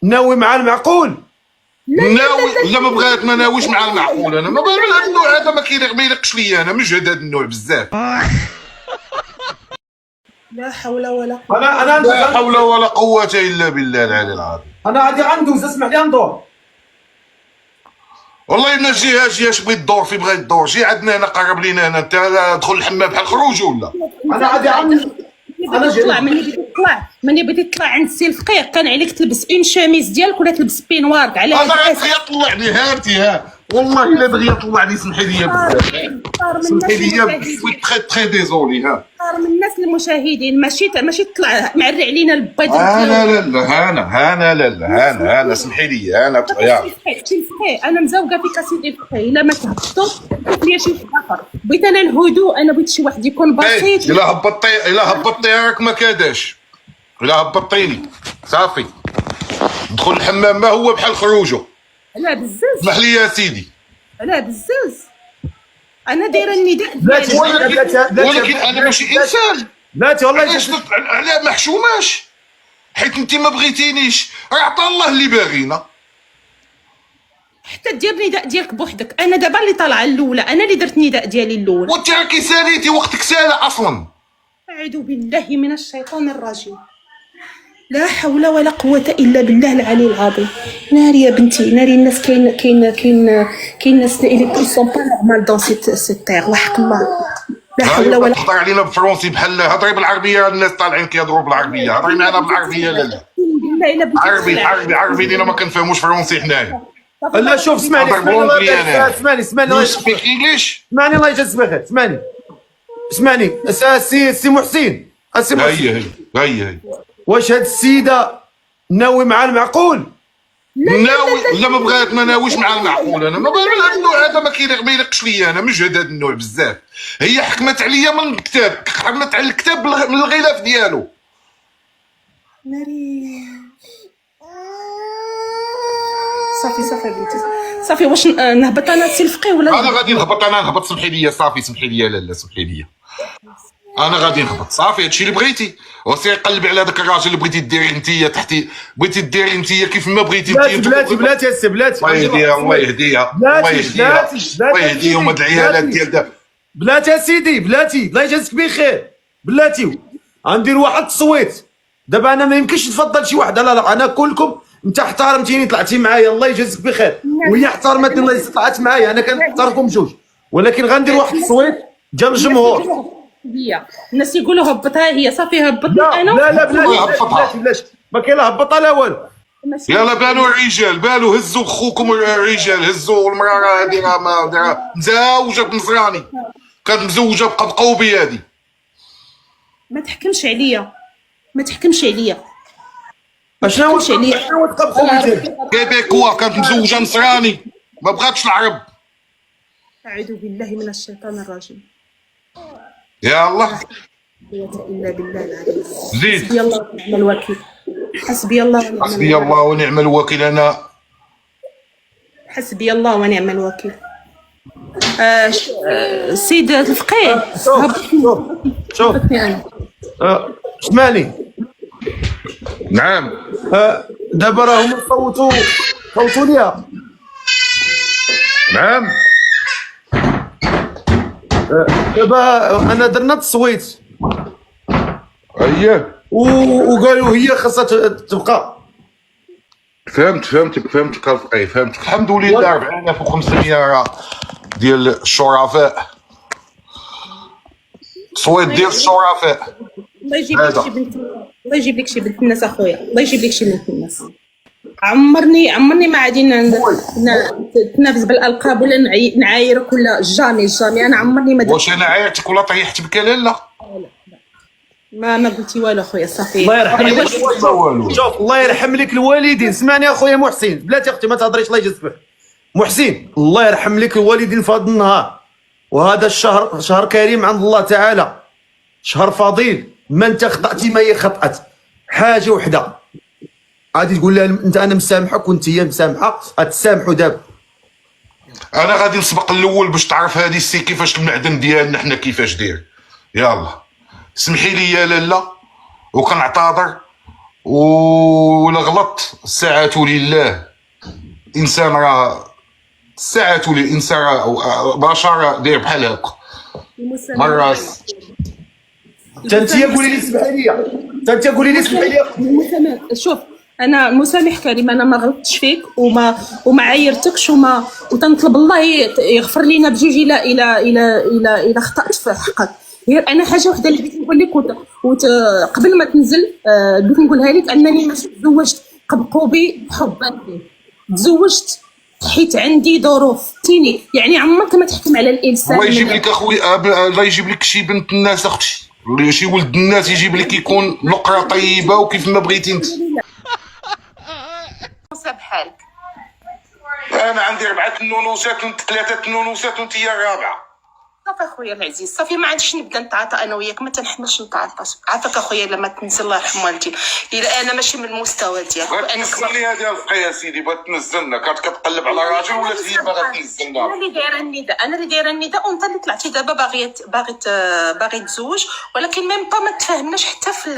ناوي مع المعقول. ناوي لا ما بغات ما ناويش مع المعقول. انا ما بغيت هذا النوع هذا ما يليقش ليا. انا مجهد هذا النوع بزاف. لا حول ولا قوة. انا لا حول ولا قوة الا بالله العلي العظيم. انا غادي غندوز، اسمح لي ندور. والله الا جي بغيت تدور في بغيت تدور جي عندنا هنا قرب لينا هنا. انت دخل الحمام بحال خروج ولا؟ انا غادي انا تطلع ملي بديتي تطلع عند السي الفقيه كان عليك تلبس اون شوميز ديالك ولا تلبس بينوار على انا غادي يطلع لي هاتي ها والله الا دغيا طلع لي. سمحي لي بزاف سمحي لي سوي تري ديزولي ها. صار من الناس المشاهدين ماشي تطلع معري علينا البيض. انا سمحي لي انا يا سي الفقيه انا مزوقه فيك اسيدي الفقيه الا ما تهبطوا لي شي واحد اخر. بغيت انا الهدوء، انا بغيت شي واحد يكون بسيط. الا هبطتي راك ما كاداش. الا هبطيني صافي ندخل الحمام ما هو بحال خروجه. لا بزز اسمح لي يا سيدي. لا بزز انا دايره النداء بلاتي ولكن انا ماشي انسان. بلاتي والله علاش على ما حشوماش حيت انت ما بغيتينيش. راه عطا الله اللي باغينا. حتى دير النداء ديالك بوحدك. انا دابا اللي طالعه الاولى، انا اللي درت النداء ديالي الاول. وانت راكي ساليتي وقتك سالة اصلا. اعوذ بالله من الشيطان الرجيم. لا حول ولا قوة الا بالله العلي العظيم. ناري يا بنتي ناري. الناس كاين ناس اللي سون با نورمال دون سيت تيغ. وحق الله لا حول ولا قوة. تهضر علينا بالفرنسي بحال هضري بالعربيه. الناس طالعين كيهضروا بالعربيه. هضري معنا بالعربيه. لا عربي لينا ما كنفهموش فرنسي حنايا. لا شوف اسمعني اسمعني You speak English؟ اسمعني الله يجازيك بخير. اسمعني سي محسن. هي واش هاد السيده ناوي مع المعقول؟ ناوي لا ما بغات ما ناويش مع المعقول. انا ما بغيت هذا النوع هذا ما يليقش ليا. انا مجهد هذا النوع بزاف. هي حكمت عليا من الكتاب. حكمت على الكتاب من الغلاف ديالو. ناري صافي بنتي صافي. واش نهبط انا سي الفقيه ولا انا غادي نهبط. سمحي لي صافي. سمحي لي لا سمحي لي. انا غادي نهبط صافي. هادشي اللي بغيتي. وسير قلبي على داك الراجل اللي بغيتي ديري انتيا تحتي. بغيتي ديري انتيا كيف ما بغيتي انتيا. بلاتي السي بلاتي. الله يهديها الله يهديهم هاد العيالات ديال دابا. بلاتي يا سيدي بلاتي الله يجازيك بخير. بلاتي غندير واحد التصويت دابا. انا ما يمكنش نفضل شي واحد. لا انا كلكم. انت احترمتيني طلعتي معايا الله يجازيك بخير، وهي احترمتني الله يجازيك طلعت معايا. انا كنحترمكم بجوج، ولكن غندير واحد التصويت جا الجمهور. الناس يقولوا هبطها هي صافي. هبطني انا. لا بلاتي ما كاين لا هبطها لا والو. يلا بانوا الرجال بانوا. هزوا خوكم الرجال هزوا. المراه هذه راه ما مزوجه بنصراني. كانت مزوجه بقوبي هذه. ما تحكمش عليا اشنو تقبقوا كيبيكوا. كانت مزوجه نصراني ما بغاتش العرب. اعوذ بالله من الشيطان الرجيم. يا الله لا قوة الا بالله العلي. زيد. حسبي الله ونعم الوكيل. حسبي الله ونعم الوكيل. انا حسبي الله ونعم الوكيل. سيد الفقيه شوف اسمعني. نعم. دابا راهم صوتوا ليها. نعم. دابا انا درنا التصويت. اييه. وقالوا هي خاصها تبقى. فهمتك الفقيه. فهمتك الحمد لله. 4500 ديال الشرفاء. تصويت ديال الشرفاء. الله يجيب لك شي بنت. الله يجيب لك شي بنت الناس اخويا. الله يجيب لك شي بنت الناس. عمرني ما غادي نتنافس بالالقاب ولا نعايرك ولا جامي. انا عمرني ما. واش انا عايرتك ولا طيحت بك؟ لا ما قلتي والو اخويا صافي. الله يرحم لك. شوف الله يرحم لك الوالدين. سمعني اخويا محسن. بلاتي اختي ما تهضريش الله يجازيك بخير. محسن الله يرحم لك الوالدين في هذا النهار. وهذا الشهر شهر كريم عند الله تعالى. شهر فضيل. ما انت خطأتي ما هي خطأت. حاجه وحده غادي تقول لها انت انا مسامحك وانت هي مسامحه. غتسامحوا دابا. انا غادي نسبق الاول باش تعرف هذه السي كيفاش المعدن ديالنا حنا كيفاش داير. يلا سمحي لي يا لاله وكنعتذر ولا غلط الساعة لله. الانسان راه الساعة للانسان بشر داير بحال هكا مرة. انت قولي لي اسمحي لي، انت قولي لي اسمحي لي. شوف انا مسامح كريم، انا ما غلطتش فيك وما عايرتكش وتنطلب الله يغفر لينا بجوج الى خطأت في حقك. غير انا حاجه وحده اللي بغيت نقول لك قبل ما تنزل بغيت نقولها لك انني ماشي تزوجت قبقوبي حبا فيه، تزوجت حيت عندي ظروف تيني. يعني عمرك ما تحكم على الانسان. الله يجيب لك اخويا، الله يجيب لك شي بنت الناس اختي، ولا شي ولد الناس يجيب لك يكون نقره طيبه وكيف ما بغيتي انت. بحالك انا عندي 4 نونوسات و 3 نونوسات وانت هي الرابعه. صافي اخويا العزيز، صافي ما عادش نبدا نتعاطى انا وياك، ما تنحملش نتعاطى. عافاك اخويا لما تنزل الله يرحم والدي، الا انا ماشي من المستوى ديالك. بغات تنزلني هذه الفقيه يا سيدي، بغات تنزلنا، كانت كتقلب على راجل ولات هي باغا تنزلنا. انا اللي دايره النداء، انا اللي دايره النداء، وانت اللي طلعتي دابا باغي تزوج، ولكن ميم با ما تفاهمناش حتى في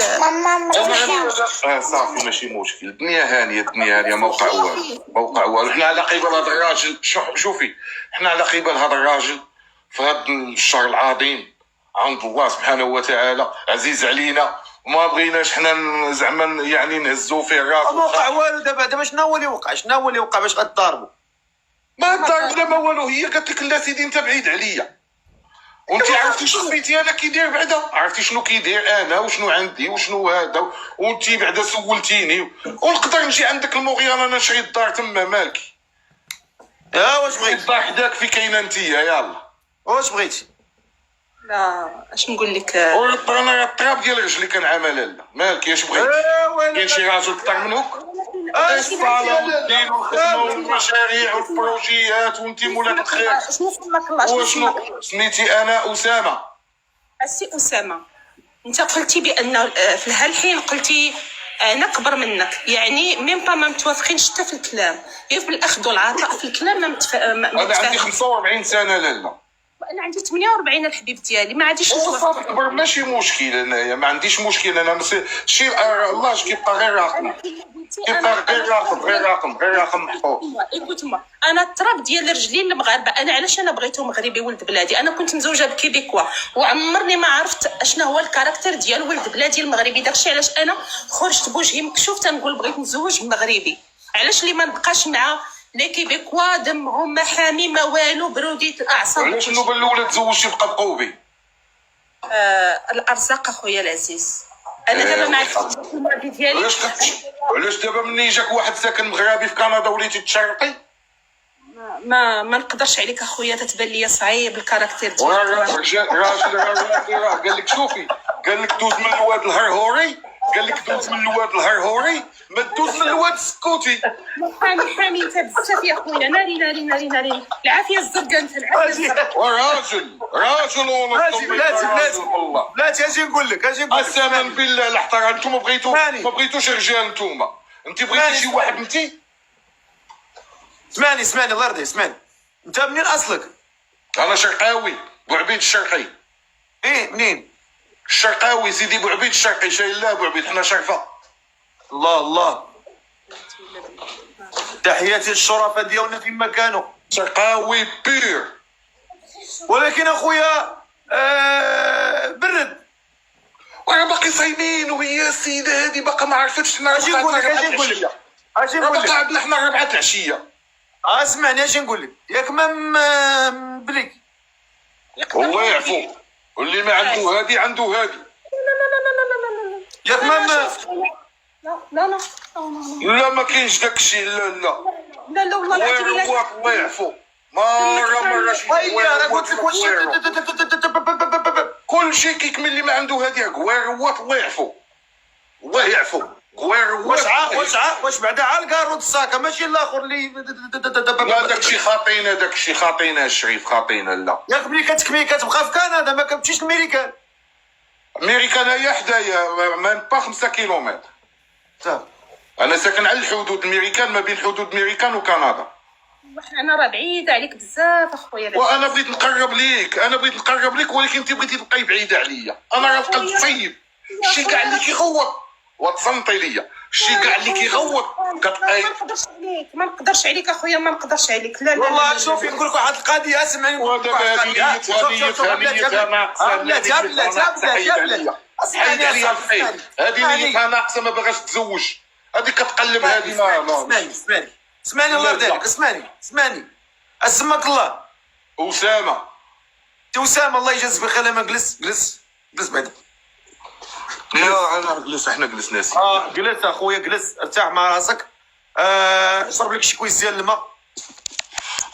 صافي ماشي مشكل. الدنيا هانيه، الدنيا هانيه، موقع والو. حنا على قبل هذا الراجل، شوفي حنا على قبل هذا الراجل في هذا الشهر العظيم عند الله سبحانه وتعالى عزيز علينا، وما بغيناش حنا زعما يعني نهزو فيه الراس. ما وقع والو دابا شنو هو اللي وقع؟ شنو هو اللي وقع باش غتضاربوا؟ ما ضربنا ما والو. هي قالت لك لا سيدي انت بعيد عليا، وانت عرفتي شخصيتي انا كيدير بعدا، عرفتي شنو كيدير انا وشنو عندي وشنو هذا، وانت بعدا سولتيني ونقدر نجي عندك المغيان انا نشري الدار تما مالكي. واش بغيتي؟ الدار حداك في كاينه انت يلا واش بغيتي؟ لا اش نقول لك، انا الطراب ديال رجلي كنعمل لا مالك اش بغيتي؟ كاين شي راجل اكثر منك؟ الصالون والدين والخدمه والمشاريع والبروجيات وانت مولاك الخير. شنو سماك الله؟ وشنو سميتي؟ انا اسامه. السي اسامه، انت قلتي بان في الحين قلتي انا اكبر منك، يعني ميم با ما متوافقينش حتى في الكلام، غير في الاخذ والعطاء في الكلام ما انا عندي 45 سنه لالا. انا عندي 48 الحبيب ديالي، ما عاديش صافي كبر ماشي مشكل. انايا ما عنديش مشكل، انا شي الله كيبقى غير رقم، كيبقى غير رقم محفوظ. ايكوتما انا التراب ديال رجلي المغاربه، انا علاش انا بغيته مغربي ولد بلادي؟ انا كنت مزوجه بكيبيكوا وعمرني ما عرفت اشنا هو الكاركتر ديال ولد بلادي المغربي. داكشي علاش انا خرجت بوجهي مكشوف تنقول بغيت نتزوج بمغربي. علاش اللي ما نبقاش مع لي كيبيكوا دمهم ما حامي ما والو، بروديه الاعصاب. علاش النوبه الاولى تزوجتي بقبقوبي؟ الارزاق اخويا العزيز. انا دابا ما عرفتش الماضي ديالي. علاش دابا مني جاك واحد ساكن مغربي في كندا وليتي تشرقي؟ ما نقدرش عليك اخويا، تتبان لي صعيب الكاركتر ديالك. راجل قال لك شوفي، قال لك دوز من الواد الهرهوري، قال لك دوز من الواد الهرهوري، ما تدوز من الواد السكوتي. حامي انت بزاف يا خويا. ناري العافيه الزرقاء انت، العافيه الزرقاء. راجل بلاتي اجي نقول لك قسما بالله الاحترام. انتم ما بغيتوش رجال، انت بغيتي شي واحد. انت اسمعني الله يرضي، اسمعني. انت منين اصلك؟ انا شرقاوي، بوعبيد الشرقي. ايه منين؟ الشرقاوي سيدي بوعبيد الشرقي، شاي الله بوعبيد، حنا شرفه. الله تحياتي للشرفاء ديالنا فيما كانوا. شرقاوي بير. ولكن اخويا برد، وانا باقي صايمين وهي السيده هذه باقا ما عرفتش. حنا اجي نقول لك باقا عندنا حنا 4 العشيه. اسمعني اجي نقول لك، ياك ما بليك والله يعفو، واللي ما عنده هذه عنده هذه. ياك ما لا ما كاينش داك الشيء. لا والله العظيم الله يعفو. مرة انا قلت لك واش كل شيء كيكمل اللي ما عنده هذه قويروات. الله يعفو، الله يعفو. واش بعدا على الكارود الساكه ماشي الاخر اللي لا داكشي خاطينا الشريف، خاطينا. لا ياك ملي كتبقى في كندا ما كتمشيش لميريكان هي حدايا ما 5 كيلومتر. انا ساكن على الحدود الميريكان، ما بين حدود ميريكان وكندا. انا راه بعيده عليك بزاف اخويا. وانا بغيت نقرب ليك، ولكن انت بغيتي تبقاي بعيده عليا. انا راه القلب طيب، شي كاع اللي كيغوط وتصنتي ليا. شي كاع اللي كيغوت ما نقدرش عليك اخويا، ما نقدرش عليك. لا لا والله شوفي نقول لك واحد القضيه، اسمعني. ودابا هذه نيتها ناقصه. هذه نيتها ناقصه، ما باغاش تزوج. هذه كتقلب هذه. ما اسمعني الله يرضيك، اسمعني اسمك الله. اسامه الله يجازيك بخير. لما جلس بعدا. يا انا جلس، احنا جلسنا سي. جلس اخويا، جلس ارتاح مع راسك. شرب لك شي كويس ديال الماء.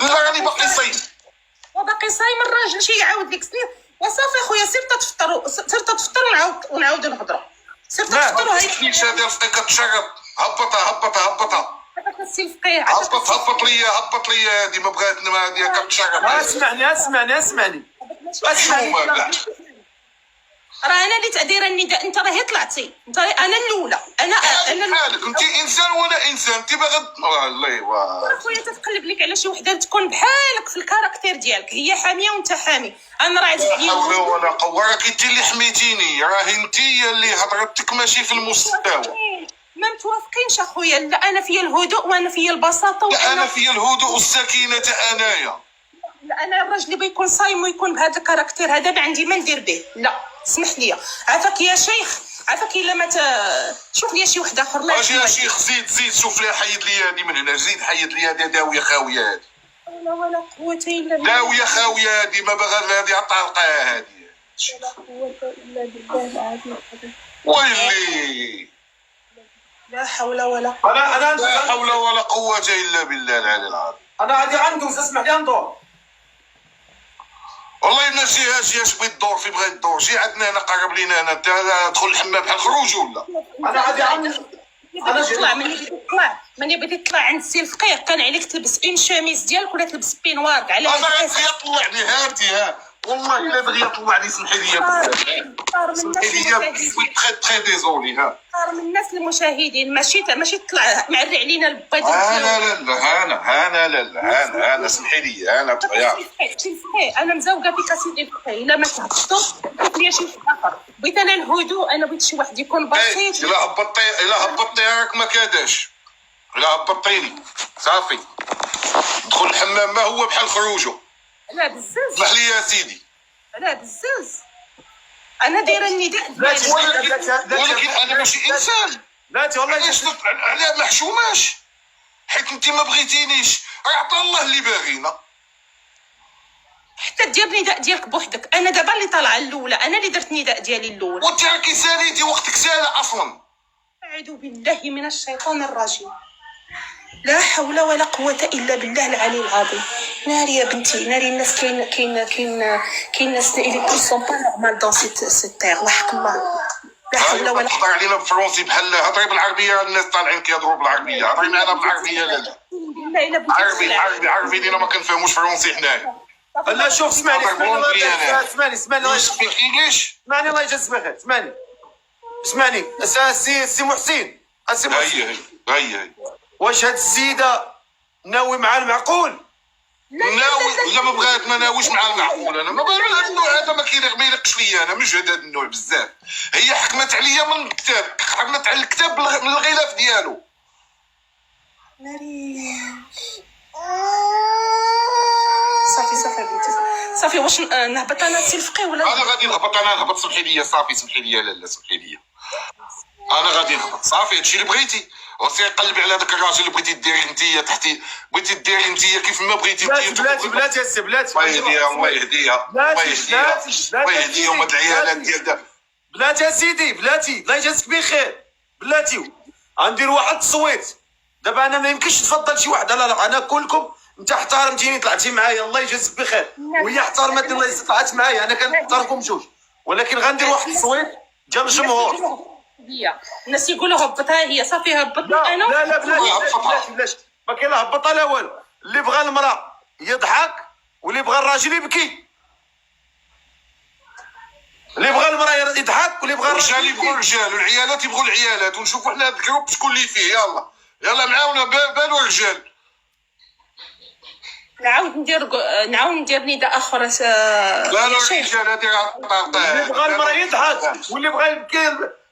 لا راني باقي صايم. وباقي صايم الراجل شي يعاود لك سنين وصافي اخويا. سير تفطروا ونعاودوا نهضروا. سير تفطروا. هاي الشيشه ديال الفقيه كتشرب. هبطها هذاك السي الفقيه. هبط لي هذه. ما بغات هذه كتشرب. اسمعني. راه انا اللي تأدير النداء، انت راهي طلعتي، انت انا الاولى. انا حالك انت انسان وانا انسان. انت باغا والله اخويا تتقلب لك على شي وحده تكون بحالك في الكاركتير ديالك، هي حاميه وانت حامي. انا راه لا حول ولا قوه. راك انت اللي حميتيني، راه انت اللي هضرتك ماشي في المستوى. ما متوافقينش اخويا. لا انا فيا الهدوء وانا فيا البساطه. لا انا فيا الهدوء والسكينه انايا. لا انا الراجل اللي بيكون صايم ويكون بهذا الكاركتير هذا ما عندي ما ندير به. لا اسمح لي. عافاك يا شيخ، عافاك. الا ما شوف لي شي واحد اخر. لا اجي يا شيخ، زيد شوف لي، حيد لي هذه من هنا. زيد حيد لي هذه داويه خاويه. هذه لا ولا قوه الا بالله. داويه خاويه هذه. ما باغا هذه عطالقاها هذه. لا قوه الا بالله العظيم. ويلي لا حول ولا قوه. انا لا حول ولا قوه الا بالله العلي العظيم. انا غادي غندوز. اسمح لي ندور. والله ما جيهاش بغيت الدور في بغيت الدور. جي عندنا هنا قرب لينا هنا. انت تدخل الحمام بحال خروج ولا؟ انا غادي ملي بديت تطلع عند السي الفقيه كان عليك تلبس اون شاميز ديالك ولا تلبس بينوار على انا غادي يطلعني هاتي. والله الا بغي يطلعني. سمحي لي تري ديزولي. صار من الناس المشاهدين ماشي تطلع معري علينا البيض. انا سمحي لي. انا طيار انا مزوقه فيك اسيدي الفقيه. الا ما تهبطوا شوف لي شي اخر. بغيت انا الهدوء. انا بغيت شي واحد يكون بسيط. الا هبطتي راك ما كاداش. الا هبطيني صافي دخل الحمام. ما هو بحال خروجه. لا بزاف. اسمح لي يا سيدي. لا بزاف. انا دايره النداء. ولكن انا ماشي انسان. لا والله على ما حشوماش. حيت انت ما بغيتينيش. راه عطا الله اللي باغينا. حتى دير النداء ديالك بوحدك. انا دابا اللي طالعه الاولى. انا اللي درت النداء ديالي الاولى. وانت راكي ساليتي وقتك سالة اصلا. اعوذ بالله من الشيطان الرجيم. لا حول ولا قوة إلا بالله العلي العظيم. ناري يا بنتي ناري. الناس كاين ناس اللي بو سون با نورمال دون سيت تيغ. وحق الله. لا حول ولا قوة. هضر علينا بالفرنسي بحال هضري بالعربية. الناس طالعين كيهضروا بالعربية. هضري معنا بالعربية. لا عربي لينا ما كنفهموش فرنسي حنايا. لا شوف اسمعني انجليش. اسمعني الله يجازيك بخير. اسمعني سي محسن. هي واش هاد السيده ناوي مع المعقول؟ ناوي. لا ما بغات. ما ناويش مع المعقول. انا ما بغيت هذا النوع هذا. ما يلقش ليا. انا مش هذا النوع بزاف. هي حكمت عليا من الكتاب. حكمت على الكتاب من الغلاف ديالو. ناري. صافي بنتي صافي. واش نهبط انا سي الفقيه ولا؟ انا غادي نهبط. سمحي لي صافي. سمحي لي. لا سمحي لي. انا غادي نهبط صافي. هادشي اللي بغيتي. وسير قلبي على داك الراجل اللي بغيتي ديري انتيا تحتي. بغيتي ديري انتيا كيف ما بغيتي. بلاتي السي بلاتي. الله يهديها. الله يهديها وهاد العيالات ديال دابا. بلاتي يا سيدي. بلاتي الله يجازيك بخير. بلاتي غندير واحد التصويت دابا. انا ما يمكنش نفضل شي واحد. لا انا كلكم. انت احترمتيني طلعتي معايا الله يجازيك بخير. وهي احترمتني الله يجازيك طلعت معايا. انا كنحترمكم جوج. ولكن غندير واحد التصويت ديال الجمهور. الناس يقولوا هبطها هي. صافي هبطني انا. لا بلاش. ما كاين لا هبطها لا والو. اللي بغى المراه يضحك واللي بغى الراجل يبكي. اللي بغى المراه يضحك واللي بغى الرجال يبغوا الرجال والعيالات يبغوا العيالات. ونشوفوا حنا هذا الجروب شكون اللي فيه. يلا معاونا بالو الرجال. نعاود ندير نداء اخر. لا الرجال هذه اللي بغى المراه يضحك واللي بغى يبكي.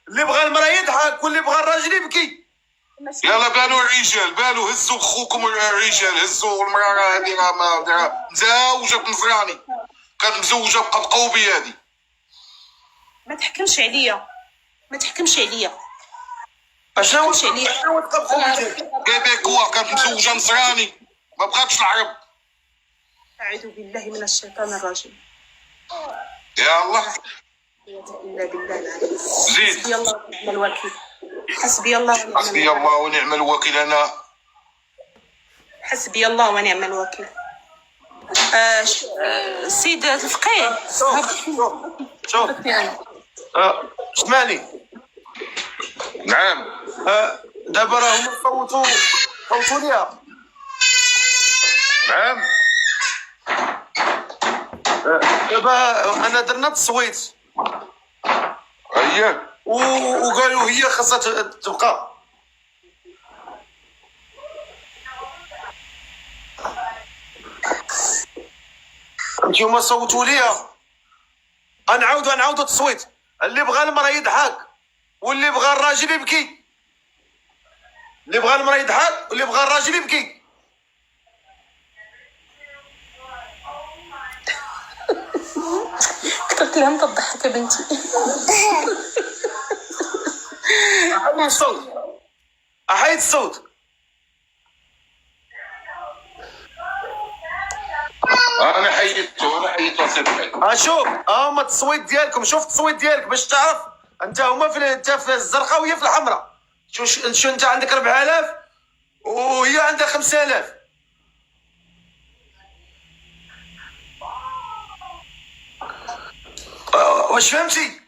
اللي بغى المراه يضحك واللي بغى الراجل يبكي. يلا بانوا الرجال، بانوا هزوا خوكم الرجال، هزوا المراه هذه راه مزوجه بنصراني، كانت مزوجه بقبقوبي هذه. ما تحكمش عليا، ما تحكمش عليا. اشنو تحكمش عليا. كيبيكوا كانت مزوجه نصراني، ما بغاتش العرب. أعوذ بالله من الشيطان الرجيم. يا الله إلا بالله العلي. زيد. حسبي الله ونعم الوكيل. حسبي الله ونعم الوكيل. حسبي الله ونعم الوكيل. انا حسبي الله ونعم الوكيل. سيد الفقيه، شوف اسمعني. نعم. دابا راه هما صوتوا ليها. نعم. دابا انا درنا التصويت اييه وقالوا هي خاصها تبقى. نتوما صوتوا ليها. غنعاودوا التصويت. اللي بغى المراه يضحك واللي بغى الراجل يبكي. اللي بغى المراه يضحك واللي بغى الراجل يبكي. قلت لها انت تضحك يا بنتي. احيد الصوت. انا حيدته سيدي. شوف هما التصويت ديالكم. شوف التصويت ديالك باش تعرف انت هما انت في الزرقاء وهي في الحمراء. شو انت عندك 4000 وهي عندها 5000. واش فهمتي؟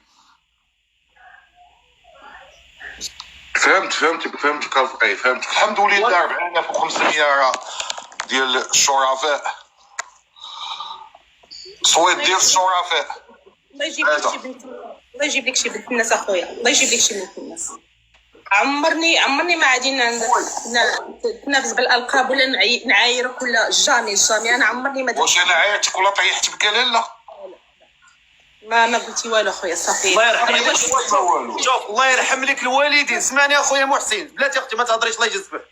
فهمتك الفقيه، فهمتك. الحمد لله 4500 ديال الشرفاء. صويت ديال الشرفاء. الله يجيب لك شي بنت، الله يجيب لك شي بنت الناس اخويا، الله يجيب لك شي بنت الناس. عمرني ما عادي نتنافس بالالقاب ولا نعايرك ولا جامي. انا عمرني ما واش انا عايرتك ولا طيحت بك لاله؟ ما قلتي والو اخويا صافي. الله يرحم لك. شوف الله يرحم لك الوالدين. سمعني اخويا محسن، بلاتي اختي ما تهضريش الله يجزك.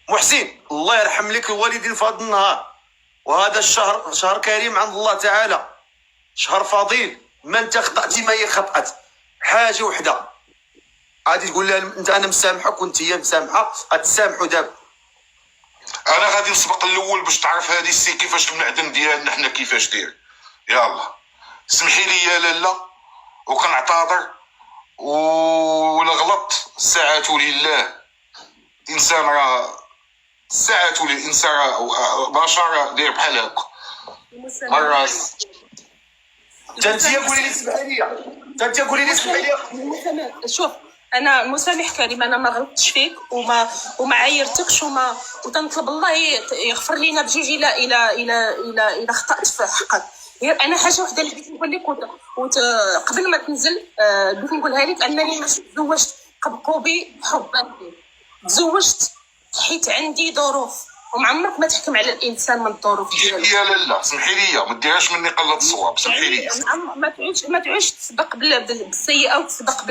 محسن الله يرحم لك الوالدين في هذا النهار. وهذا الشهر شهر كريم عند الله تعالى، شهر فضيل. ما انت خطأتي ما هي خطأت. حاجه وحده غادي تقول لها انت انا مسامحك وانت هي مسامحه، غتسامحوا دابا. انا غادي نسبق الاول باش تعرف هذه السي كيفاش المعدن ديالنا حنا كيفاش داير. يلا سمحي لي يا لاله وكنعتذر ولا غلط. الساعات لله. انسان راه الساعات للانسان بشر داير بحال هكا مرات. انت قولي لي اسمح لي. شوف انا مسامح كريم، انا ما غلطتش فيك وما عايرتكش وتنطلب الله يغفر لينا بجوج الى خطأت في حقك. غير انا حاجه وحده اللي بغيت نقول لك قبل ما تنزل بغيت نقولها لك انني ماشي تزوجت قبقوبي حبا فيه. تزوجت حيت عندي ظروف، ومعمرك ما تحكم على الانسان من الظروف ديالو. يا لاله سمحي لي ما ديرهاش مني قله الصواب. سمحي لي ما تعودش تسبق بالسيئه وتسبق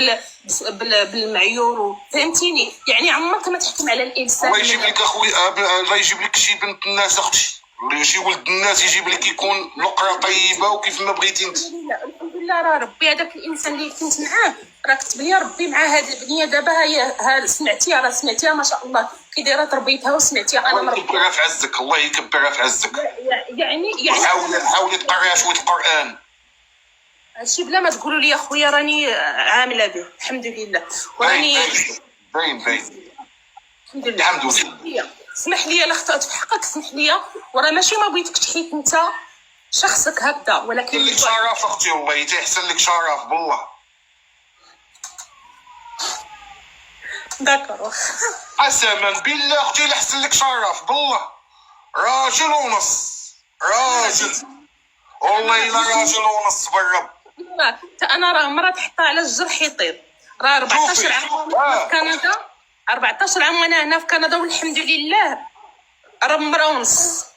بالمعيور. فهمتيني؟ يعني عمرك ما تحكم على الانسان. الله يجيب لك اخويا، الله يجيب لك شي بنت الناس اختي، شي ولد الناس يجيب لك يكون لقرة طيبه وكيف ما بغيتي انت. الحمد لله راه ربي هذاك الانسان اللي كنت معاه راه كتب لي ربي مع هذه البنيه. دابا ها سمعتيها ما شاء الله كي دايره تربيتها وسمعتيها. انا الله يكبرها في عزك، الله يكبرها في عزك. يعني حاولي تقريها شويه القران. هادشي بلا ما تقولوا لي اخويا راني عامله به الحمد لله. وراني باين الحمد لله. اسمح لي الا خطأت في حقك، اسمح لي. وراه ماشي ما بغيتكش حيت انت شخصك هكذا، ولكن لك شرف اختي والله تيحسن لك شرف بالله. داكور قسما بالله اختي اللي حسن لك شرف بالله. راجل ونص راجل والله الا راجل ونص بالرب. انا راه مرة تحطها على الجرح يطيب. راه 14 عام في كندا، 14 عام وانا هنا في كندا والحمد لله. راه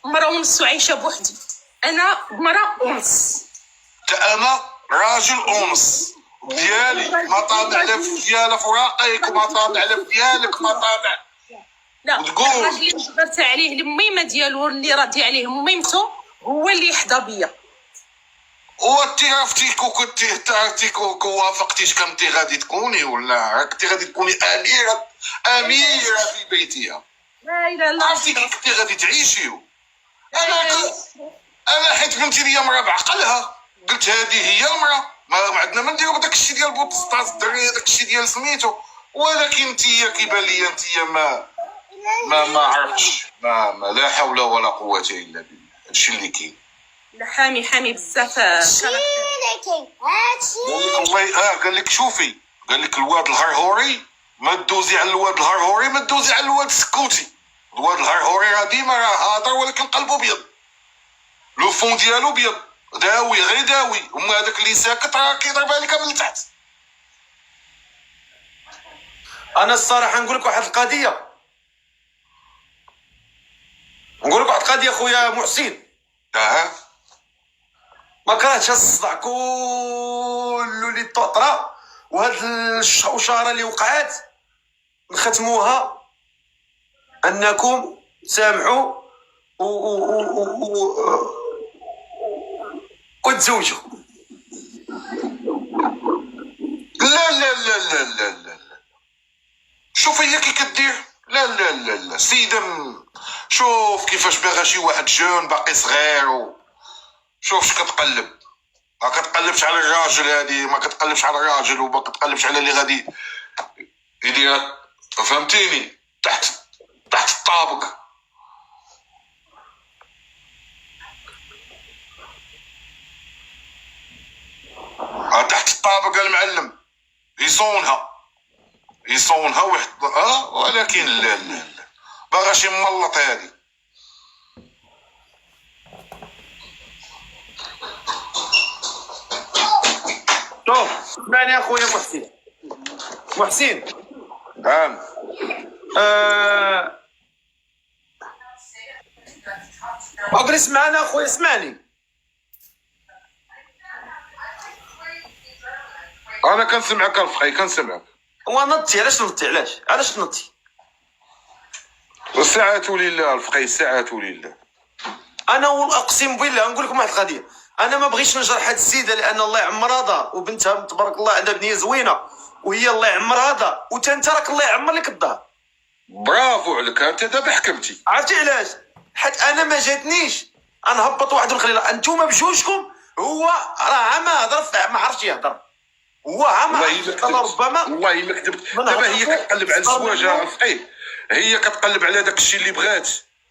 مرة ونص وعايشه بوحدي. انا مرة ونص. انا راجل ونص ديالي ما طامع لا في ديالك وراقيك وما طامع لا في ديالك ما طامع لا وتقول الراجل اللي جبرت عليه الميمه ديالو اللي راضي عليه ميمته هو اللي يحظى بيا. وانت عرفتي كنتي وافقتيش كنتي غادي تكوني ولا كنتي غادي تكوني اميره في بيتها؟ لا اله الا الله. عرفتي كيف كنتي غادي تعيشي؟ انا حيت بنتي ليا مرا بعقلها قلت هذه هي المرا، ما عندنا ما نديرو بداك الشيء ديال بوطسطاس الدري داك الشيء ديال سميتو. ولكن انتيا كيبان ليا انتيا ما عرفتش ما لا حول ولا قوه الا بالله. هادشي اللي كاين. لا حامي بزاف. قال لك شوفي، قال لك الواد الهرهوري ما تدوزي على الواد الهرهوري، ما تدوزي على الواد السكوتي. الواد الهرهوري راه ديما راه هادر ولكن قلبه ابيض، لو فون ديالو ابيض، داوي غير داوي. وما هذاك اللي ساكت راه كيضربها لك من تحت. انا الصراحه نقول لك واحد القضيه، خويا محسن. ما كرهتش الصداع كله اللي طرا، وهاد الشوشره اللي وقعات نختموها انكم سامحوا وتزوجوا. لا لا لا لا لا لا، شوف هي كي كدير. لا لا لا لا سيدة، شوف كيفاش باغا شي واحد جون باقي صغير شوف اش كتقلب. ما كتقلبش على الراجل، هادي ما كتقلبش على الراجل وما كتقلبش على اللي غادي يدير، فهمتيني؟ تحت الطابق. تحت الطابق المعلم يصونها ويحط ولكن لا لا لا باغا شي ملط هادي. شوف اسمعني يا خويا محسن. نعم. اجلس معنا خويا، اسمعني. انا كنسمعك الفخي، كنسمعك. ونطي علاش نطي؟ والساعة لله الفقيه، الساعة لله. انا اقسم بالله نقول لكم واحد القضيه، انا ما بغيتش نجرح هاد السيده لان الله يعمرها دار وبنتها تبارك الله عندها بنيه زوينه وهي الله يعمرها دار، وانت راك الله يعمر لك الدار. برافو عليك، انت دابا حكمتي. عرفتي علاش؟ حيت انا ما جاتنيش نهبط واحد ونخلي انتوما بجوجكم. هو راه عما هضر ما عرفتش يهضر، هو عما ربما والله ما كذبت. دابا هي كتقلب على الزواج الفقيه، هي كتقلب على داك الشيء اللي بغات.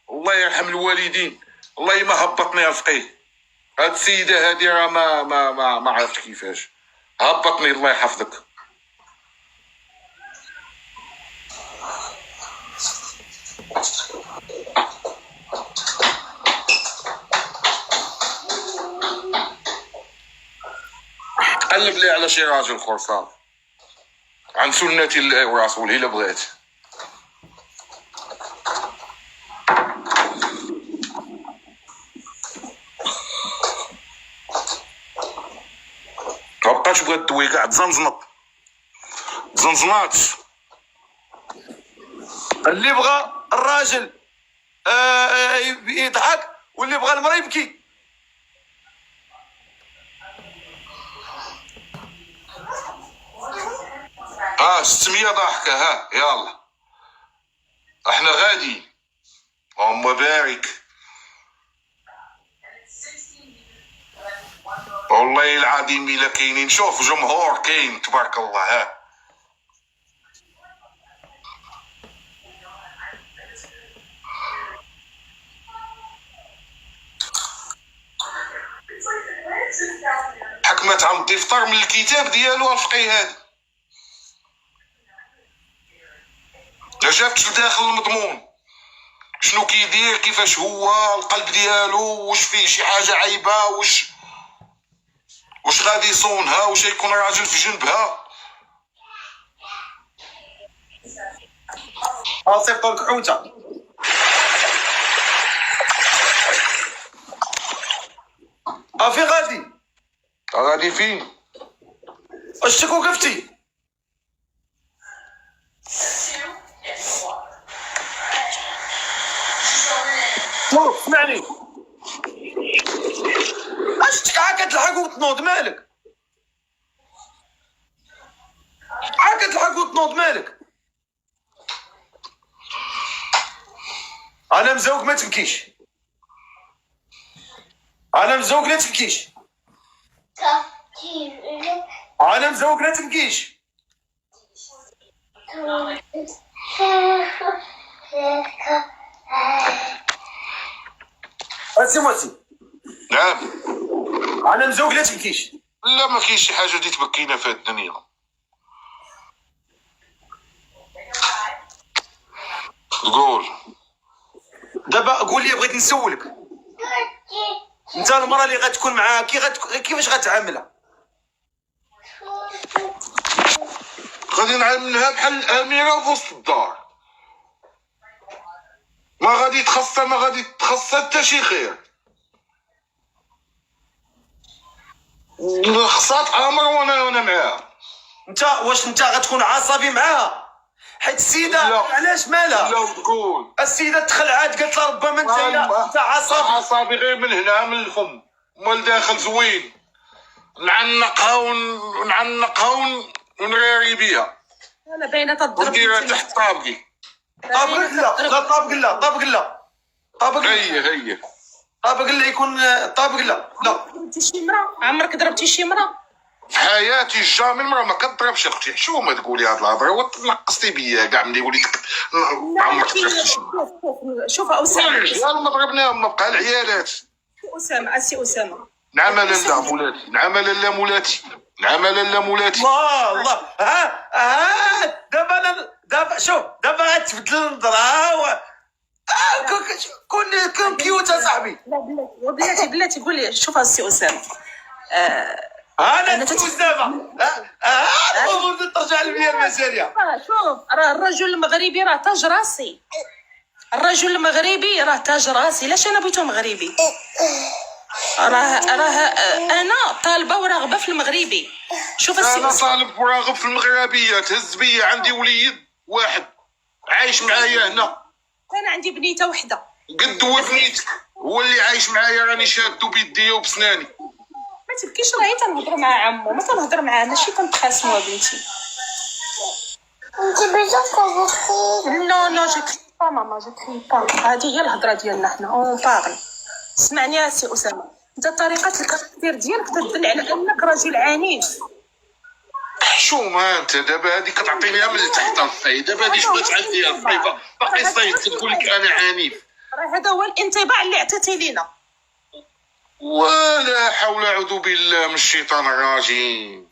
الله يرحم الوالدين، والله ما هبطني الفقيه. هاد السيده هادي راه ما عرفتش كيفاش هبطني. الله يحفظك. قلب لي على شي راجل خرصان عن سنة الله ورسوله الا بغيت. مبقاش بغات دوي كاع تزنزنات. اللي بغى الراجل يضحك واللي بغى المرأة يبكي. ستمية ضحكة. يلا احنا غادي. اللهم بارك. والله العظيم الا كاينين، شوف جمهور كاين تبارك الله. حكمت عم تفطر من الكتاب ديالو الفقيه هذا. لا شافتش لداخل المضمون شنو كيدير، كيفاش هو القلب ديالو، واش فيه شي حاجه عيبه، واش غادي يصونها، واش يكون راجل في جنبها. صيفطوا لك حوته. فين غادي فين؟ واش تكون وقفتي؟ شوف اسمعني، اش عا كتلحق وتنوض مالك؟ عا كتلحق وتنوض مالك؟ انا مزوق ما تبكيش، انا مزوق لا تبكيش، انا مزوق لا تبكيش. اسمعتي؟ نعم. انا مزوق لا تبكيش. لا ما كاينش شي حاجه اللي تبكينا في الدنيا. تقول دابا قول لي، بغيت نسولك، انت المراه اللي غتكون معاها كيفاش غتعاملها؟ غادي نعاملها بحال الاميره في وسط الدار، ما غادي تخصها حتى شي خير، خصها تامر وانا معاها. انت واش انت غتكون عصبي معاها؟ حيت السيده لا. علاش مالها؟ لا تقول السيده تخلعات قالت لها ربما انت عصبي. عصبي غير من هنا من الفم مال داخل زوين، نعنقها ونراري بيها. انا باينه تضرب ونديرها تحت طابقي. طابق لا طابق لا هي طابق لا يكون طابق لا. ضربتي شي مرا؟ عمرك ضربتي شي مرا؟ في حياتي جامي المراه ما كضربش اختي. شو ما تقولي هاد الهضره وتنقصتي بيا كاع ملي وليت عمرك ضربتي. شوف اسامه، الرجال ما ضربناهم، ما بقى العيالات. اسي اسامه، نعم لا مولاتي، نعم لا مولاتي، نعم لا مولاتي. الله دابا شوف دابا غتبدل النظره كون كيوت صاحبي. لا بلاتي قول لي. شوف السي اسامه، انا اسامه المفروض ترجع لي المساريه. شوف راه الرجل المغربي راه تاج راسي، الرجل المغربي راه تاج راسي. لاش انا بغيتو مغربي؟ راه انا طالبه وراغبه في المغربي. شوف انا طالب وراغب في المغربيه. تهز بيا، عندي وليد واحد عايش معايا هنا، انا عندي بنيته وحده قد وبنيتك هو اللي عايش معايا، راني شادو بيديا وبسناني. ما تبكيش، راهي تنهضر مع عمو، ما تنهضر معاه، ماشي كنتخاصموا بنتي. نو جو كري با ماما، جو كري با. هذه هي الهضره ديالنا حنا اون باغي. اسمعني يا سي اسامه، انت طريقه الكاركتير ديالك تدل على انك رجل عنيف. شو ما انت دابا هذيك كتعطينيها من تحت الصيد، دابا هذه شبات عندي الصيفه باقي صيد تقول لك انا عنيف. راه هذا هو الانطباع اللي عطيتي لينا. ولا حول اعوذ بالله من الشيطان الرجيم.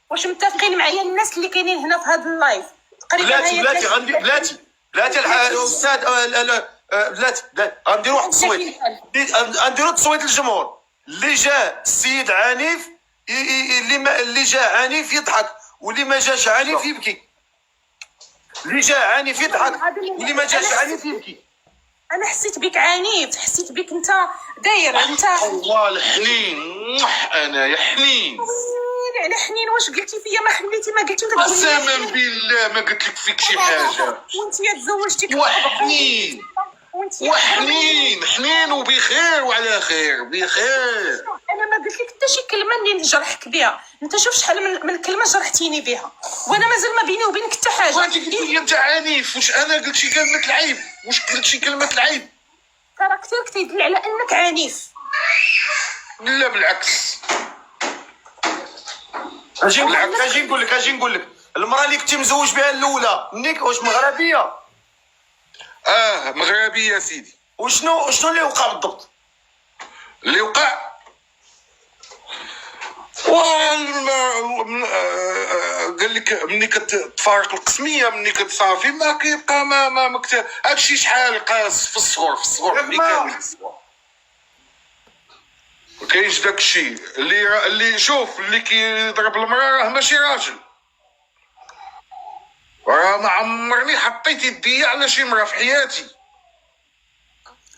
واش متفقين معايا الناس اللي كاينين هنا في هذا اللايف؟ تقريبا بلاتي الاستاذ بلاتي غنديروا واحد التصويت، غنديروا تصويت للجمهور. اللي جا السيد عنيف اللي جا عنيف يضحك، واللي ما جاش عنيف يبكي. اللي جا عنيف يضحك، واللي ما جاش عنيف يبكي. انا حسيت بك عنيف، حسيت بك انت داير انت. الله الحنين، انا يا حنين على حنين. واش قلتي فيا ما خليتي ما قلتي؟ قسما بالله ما قلت لك فيك شي حاجه. وانت تزوجتي وحنين حنين وبخير وعلى خير بخير. انا ما قلت لك حتى شي كلمه اللي نجرحك بها. انت شوف شحال من كلمه جرحتيني بها، وانا مازال ما بيني وبينك حتى حاجه. وانت قلت لي انت عنيف. واش انا قلت شي كلمه العيب؟ واش قلت شي كلمه العيب؟ كاركتيرك تيدل على انك عنيف. لا بالعكس. اجي نقول لك المراه اللي كنتي مزوج بها الاولى منيك واش مغربيه؟ مغربيه يا سيدي. وشنو اللي وقع بالضبط؟ اللي وقع قال لك مني كتفارق القسميه، مني كتصافي ما كيبقى ما هادشي شحال قاس في الصغر ملي كامل الصغر. ما كاينش داك الشيء اللي شوف اللي كيضرب المراه راه ماشي راجل. راه ما عمرني حطيت يدي على شي مراه في حياتي.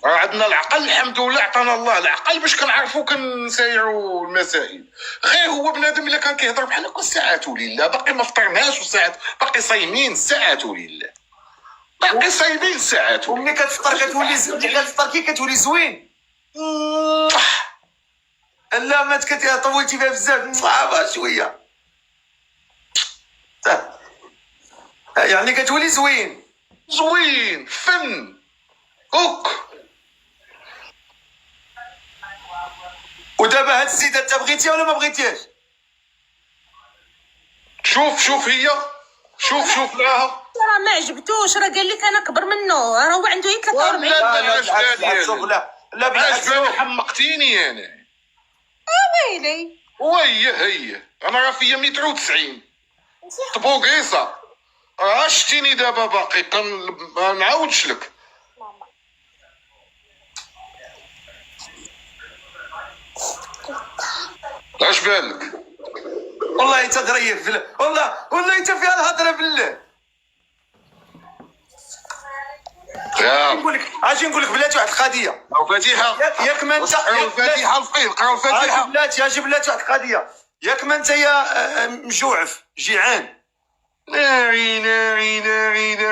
راه عندنا العقل الحمد لله، عطانا الله العقل باش كنعرفوا كنسايروا المسائل. غير هو بنادم الا كان كيهضر بحال هكا ساعات ولله باقي ما فطرناش، وساعات باقي صايمين ساعات ولله باقي صايبين ساعات. وملي كتفطر كتولي زوين. لا ما طولتي فيها بزاف شويه يعني كتولي زوين فن اوك. ودابا هاد السيده انت بغيتيها ولا ما بغيتيهاش؟ شوف هي شوف لها راه ما عجبتوش، راه قال لك انا اكبر منه، راه هو عنده 43. لا شوف لا بالعكس حمقتيني انا. ويلي هي انا راه فيا 190 طبوقيصه. راه شتيني دابا باقي ما نعاودش لك. اش بالك؟ والله انت ظريف والله انت فيها الهضره بالله. اجي نقول لك بلاتي واحد القضيه. الفاتحه ياك ما انت الفاتحه الفقير قراو الفاتحه. اجي بلاتي واحد القضيه. ياك ما انت يا مجوعف جيعان. ناري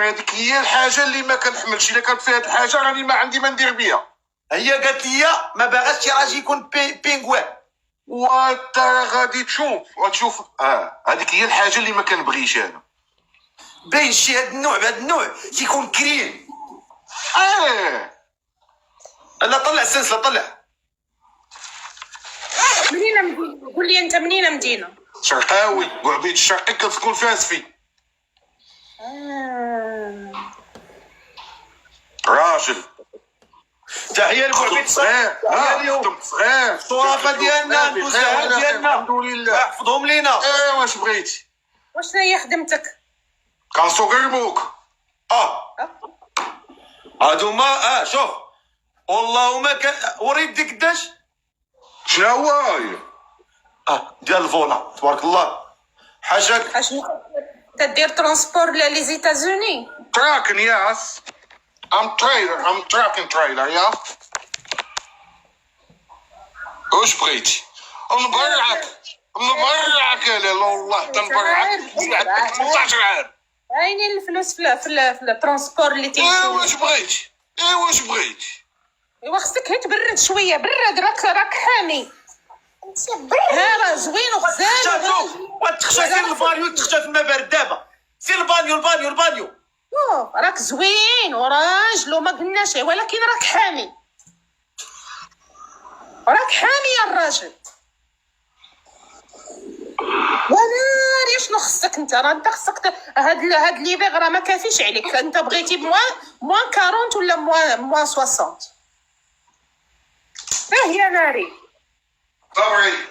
هذيك هي الحاجه اللي ما كنحملش. الا كانت فيها هاد الحاجه راني ما عندي ما ندير بها. هي قالت لي ما باغاش شي راجل يكون بينغوان. وانت غادي تشوف هذيك هي الحاجه اللي ما كنبغيش انا. باين شي هاد النوع تيكون كريم. لا طلع السلسله طلع. منين مدينه؟ قول لي انت منين مدينه؟ شرقاوي وعبيد الشرقي كتكون فاسفي. راجل تحيه لبوعبيد صغير. الصرافه ديالنا النزهه ديالنا الحمد لله احفظهم لينا. واش بغيتي؟ واش هي خدمتك؟ كنسوق البوك. هادوما شوف والله ما وريت ديك قداش. شنو هو ديال الفولا تبارك الله حاجه. اشنو تدير ترونسبور لي زيتازوني؟ تراكن ياس ام تراكن تريلر يا. واش بغيتي؟ نبرعك يا لاله والله تنبرعك. 18 عام عيني الفلوس في الترونسبور اللي تيمشي. واش بغيتي؟ ايوا خصك غير تبرد شويه. برد راك حامي. ها راه زوين وغزال. وتخشى سير البانيو تخشى في الماء بارد دابا. سير البانيو راك زوين وراجل وما قلناش، ولكن راك حامي يا الراجل. وناري شنو خصك انت؟ راه انت خصك هاد ليفيغ راه ما كافيش عليك. انت بغيتي موان 40 ولا موان 60؟ هي ناري صبري